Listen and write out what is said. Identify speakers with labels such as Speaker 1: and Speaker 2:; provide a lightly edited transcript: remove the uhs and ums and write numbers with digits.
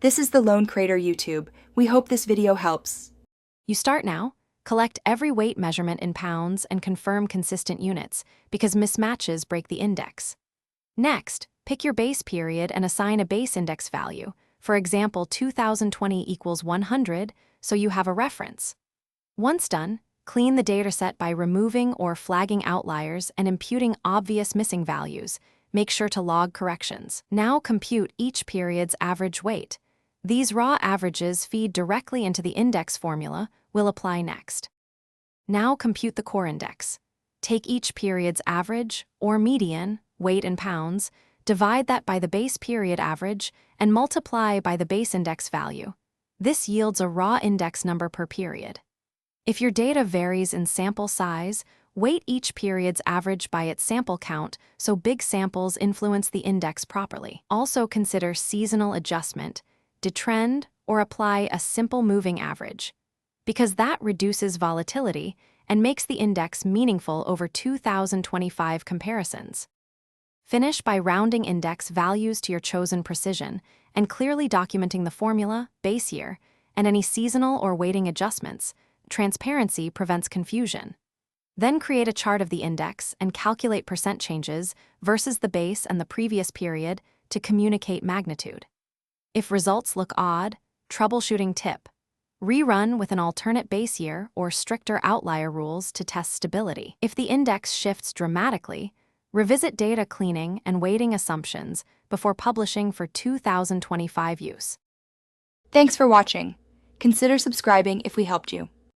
Speaker 1: This is the Lone Crater YouTube. We hope this video helps.
Speaker 2: You start now, collect every weight measurement in pounds and confirm consistent units, because mismatches break the index. Next, pick your base period and assign a base index value. For example, 2020 equals 100, so you have a reference. Once done, clean the dataset by removing or flagging outliers and imputing obvious missing values. Make sure to log corrections. Now compute each period's average weight. These raw averages feed directly into the index formula we'll apply next. Now compute the core index. Take each period's average, or median, weight in pounds, divide that by the base period average, and multiply by the base index value. This yields a raw index number per period. If your data varies in sample size, weight each period's average by its sample count so big samples influence the index properly. Also consider seasonal adjustment, detrend, or apply a simple moving average, because that reduces volatility and makes the index meaningful over 2025 comparisons. Finish by rounding index values to your chosen precision and clearly documenting the formula, base year, and any seasonal or weighting adjustments. Transparency prevents confusion. Then create a chart of the index and calculate percent changes versus the base and the previous period to communicate magnitude. If results look odd, troubleshooting tip: rerun with an alternate base year or stricter outlier rules to test stability. If the index shifts dramatically, revisit data cleaning and weighting assumptions before publishing for 2025 use.
Speaker 1: Thanks for watching. Consider subscribing if we helped you.